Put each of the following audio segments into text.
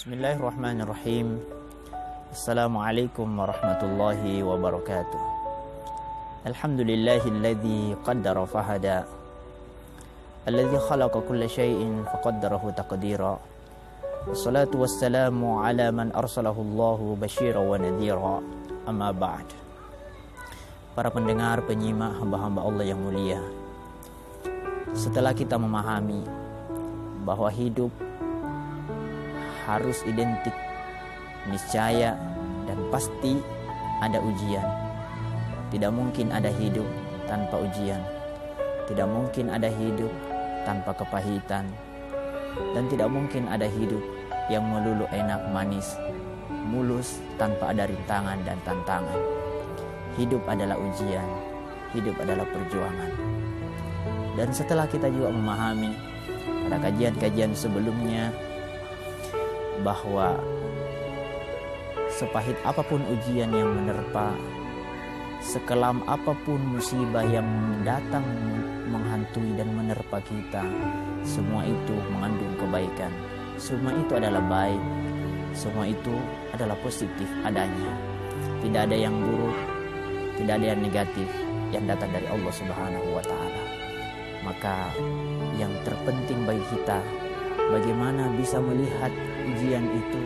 Bismillahirrahmanirrahim. Assalamualaikum warahmatullahi wabarakatuh. Alhamdulillahilladzi qaddara fahada, alladzi khalaqa kulla syai'in faqaddarahu taqdira. Wassalatu wassalamu ala man arsalahu Allahu basyira wa nadhira. Amma ba'd. Para pendengar, penyimak, hamba-hamba Allah yang mulia, setelah kita memahami bahwa hidup harus identik, niscaya dan pasti ada ujian. Tidak mungkin ada hidup tanpa ujian. Tidak mungkin ada hidup tanpa kepahitan. Dan tidak mungkin ada hidup yang melulu enak manis, mulus tanpa ada rintangan dan tantangan. Hidup adalah ujian, hidup adalah perjuangan. Dan setelah kita juga memahami pada kajian-kajian sebelumnya bahwa sepahit apapun ujian yang menerpa, sekelam apapun musibah yang datang menghantui dan menerpa kita, semua itu mengandung kebaikan. Semua itu adalah baik, semua itu adalah positif adanya. Tidak ada yang buruk, tidak ada yang negatif yang datang dari Allah Subhanahu wa Ta'ala. Maka yang terpenting bagi kita, bagaimana bisa melihat ujian itu,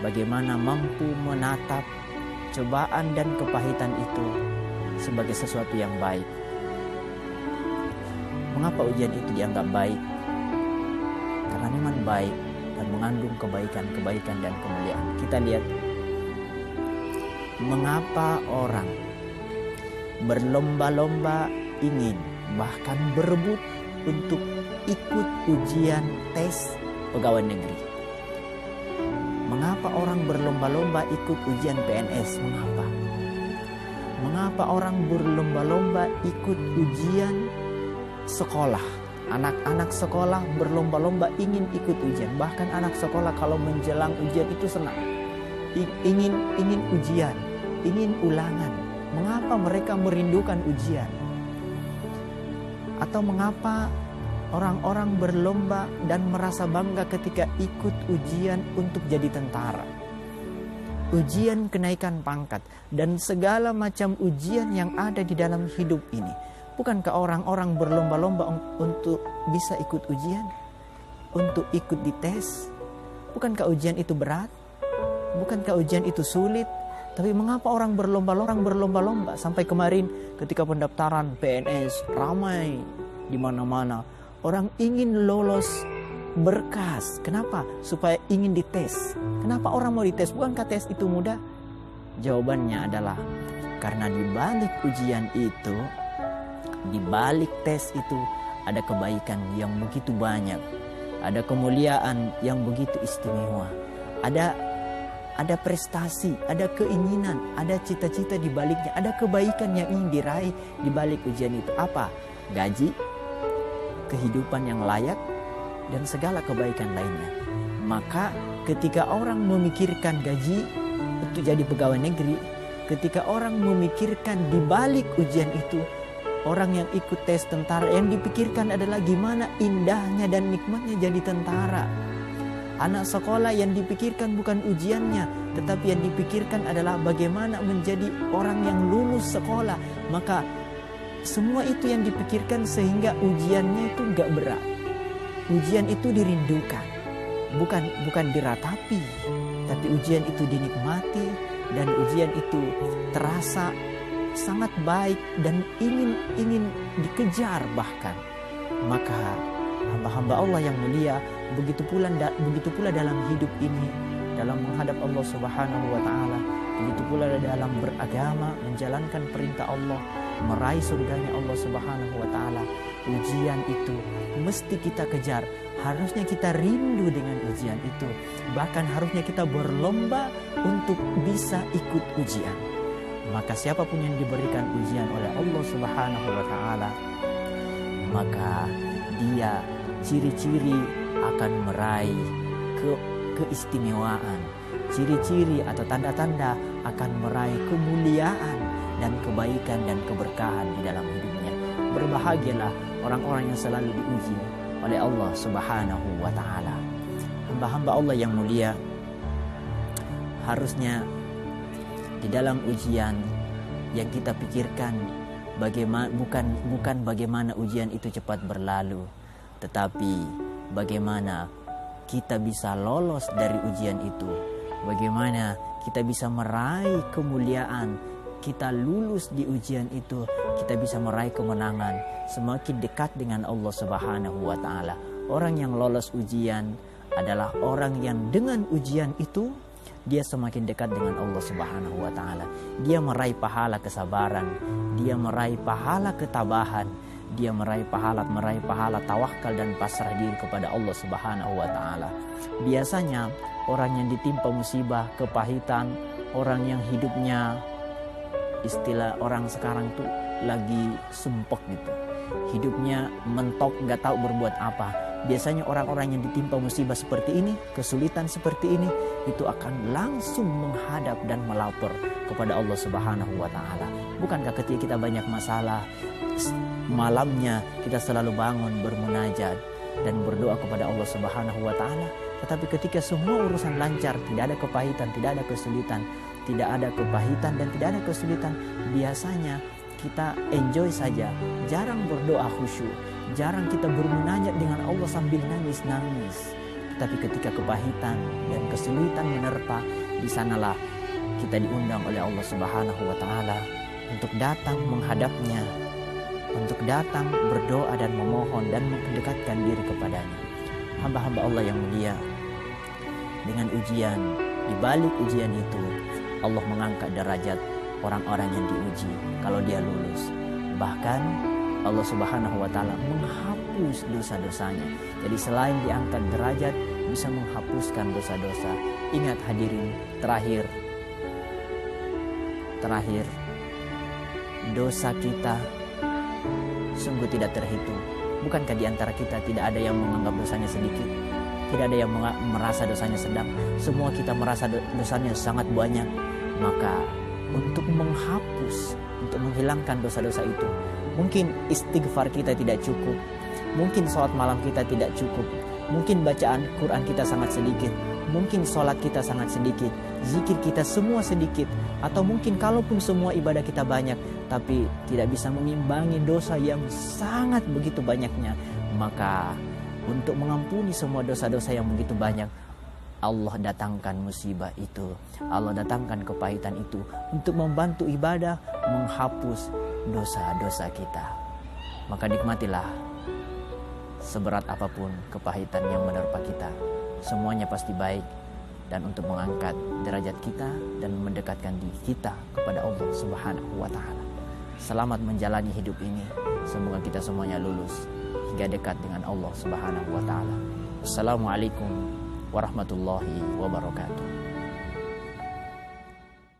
bagaimana mampu menatap cobaan dan kepahitan itu sebagai sesuatu yang baik. Mengapa ujian itu dianggap baik? Karena memang baik dan mengandung kebaikan-kebaikan dan kemuliaan. Kita lihat mengapa orang berlomba-lomba ingin, bahkan berebut untuk ikut ujian tes pegawai negeri. Mengapa orang berlomba-lomba ikut ujian PNS? Mengapa? Mengapa orang berlomba-lomba ikut ujian sekolah? Anak-anak sekolah berlomba-lomba ingin ikut ujian. Bahkan anak sekolah kalau menjelang ujian itu senang. Ingin ujian, ingin ulangan. Mengapa mereka merindukan ujian? Atau mengapa orang-orang berlomba dan merasa bangga ketika ikut ujian untuk jadi tentara, ujian kenaikan pangkat, dan segala macam ujian yang ada di dalam hidup ini? Bukankah orang-orang berlomba-lomba untuk bisa ikut ujian, untuk ikut dites? Bukankah ujian itu berat? Bukankah ujian itu sulit? Tapi mengapa orang berlomba-lomba sampai kemarin ketika pendaftaran PNS ramai di mana-mana? Orang ingin lolos berkas. Kenapa? Supaya ingin dites. Kenapa orang mau dites? Bukankah tes itu mudah? Jawabannya adalah karena di balik ujian itu, di balik tes itu ada kebaikan yang begitu banyak. Ada kemuliaan yang begitu istimewa. Ada prestasi, ada keinginan, ada cita-cita di baliknya, ada kebaikan yang ingin diraih di balik ujian itu. Apa? Gaji, kehidupan yang layak, dan segala kebaikan lainnya. Maka ketika orang memikirkan gaji untuk jadi pegawai negeri, ketika orang memikirkan di balik ujian itu, orang yang ikut tes tentara, yang dipikirkan adalah gimana indahnya dan nikmatnya jadi tentara. Anak sekolah yang dipikirkan bukan ujiannya, tetapi yang dipikirkan adalah bagaimana menjadi orang yang lulus sekolah. Maka semua itu yang dipikirkan sehingga ujiannya itu gak berat. Ujian itu dirindukan, bukan diratapi, tapi ujian itu dinikmati, dan ujian itu terasa sangat baik dan ingin dikejar bahkan. Maka hamba-hamba Allah yang mulia, begitu pula dalam hidup ini, dalam menghadap Allah Subhanahu wa Ta'ala, begitu pula dalam beragama, menjalankan perintah Allah, meraih surganya Allah Subhanahu wa Ta'ala. Ujian itu mesti kita kejar. Harusnya kita rindu dengan ujian itu. Bahkan harusnya kita berlomba untuk bisa ikut ujian. Maka siapapun yang diberikan ujian oleh Allah Subhanahu wa Ta'ala, maka dia ciri-ciri akan meraih keistimewaan, ciri-ciri atau tanda-tanda akan meraih kemuliaan dan kebaikan dan keberkahan di dalam hidupnya. Berbahagialah orang-orang yang selalu diuji oleh Allah Subhanahu wa Ta'ala. hamba-hamba Allah yang mulia, harusnya di dalam ujian yang kita pikirkan bukan bagaimana ujian itu cepat berlalu, tetapi bagaimana kita bisa lolos dari ujian itu, bagaimana kita bisa meraih kemuliaan, kita lulus di ujian itu, kita bisa meraih kemenangan, semakin dekat dengan Allah Subhanahu wa taala. Orang yang lolos ujian adalah orang yang dengan ujian itu dia semakin dekat dengan Allah Subhanahu wa taala. Dia meraih pahala kesabaran, dia meraih pahala ketabahan, dia meraih pahala tawakal dan pasrah diri kepada Allah Subhanahu wa taala. Biasanya orang yang ditimpa musibah, kepahitan, orang yang hidupnya, istilah orang sekarang tuh lagi sumpek gitu, hidupnya mentok, nggak tahu berbuat apa. Biasanya orang-orang yang ditimpa musibah seperti ini, kesulitan seperti ini, itu akan langsung menghadap dan melapor kepada Allah Subhanahu wa taala. Bukankah ketika kita banyak masalah, malamnya kita selalu bangun bermunajat dan berdoa kepada Allah Subhanahu wa taala? Tetapi ketika semua urusan lancar, tidak ada kepahitan, tidak ada kesulitan, dan tidak ada kesulitan, biasanya kita enjoy saja, jarang berdoa khusyuk, jarang kita bermunajat dengan Allah sambil nangis-nangis. Tetapi ketika kepahitan dan kesulitan menerpa, di sanalah kita diundang oleh Allah Subhanahu wa taala untuk datang menghadapnya, untuk datang berdoa dan memohon dan mendekatkan diri kepadanya. Hamba-hamba Allah yang mulia, dengan ujian, di balik ujian itu Allah mengangkat derajat orang-orang yang diuji kalau dia lulus. Bahkan Allah Subhanahu wa taala menghapus dosa-dosanya. Jadi selain diangkat derajat, bisa menghapuskan dosa-dosa. Ingat hadirin, terakhir dosa kita sungguh tidak terhitung. Bukankah di antara kita tidak ada yang menganggap dosanya sedikit? Tidak ada yang merasa dosanya sedang. Semua kita merasa dosanya sangat banyak. Maka untuk menghapus, untuk menghilangkan dosa-dosa itu, mungkin istighfar kita tidak cukup, mungkin sholat malam kita tidak cukup, mungkin bacaan Quran kita sangat sedikit, mungkin sholat kita sangat sedikit, zikir kita semua sedikit, atau mungkin kalaupun semua ibadah kita banyak, tapi tidak bisa mengimbangi dosa yang sangat begitu banyaknya. Maka untuk mengampuni semua dosa-dosa yang begitu banyak, Allah datangkan musibah itu, Allah datangkan kepahitan itu untuk membantu ibadah, menghapus dosa-dosa kita. Maka nikmatilah, seberat apapun kepahitan yang menerpa kita, semuanya pasti baik dan untuk mengangkat derajat kita dan mendekatkan diri kita kepada Allah Subhanahu wa taala. Selamat menjalani hidup ini. Semoga kita semuanya lulus hingga dekat dengan Allah Subhanahu wa taala. Assalamualaikum warahmatullahi wabarakatuh.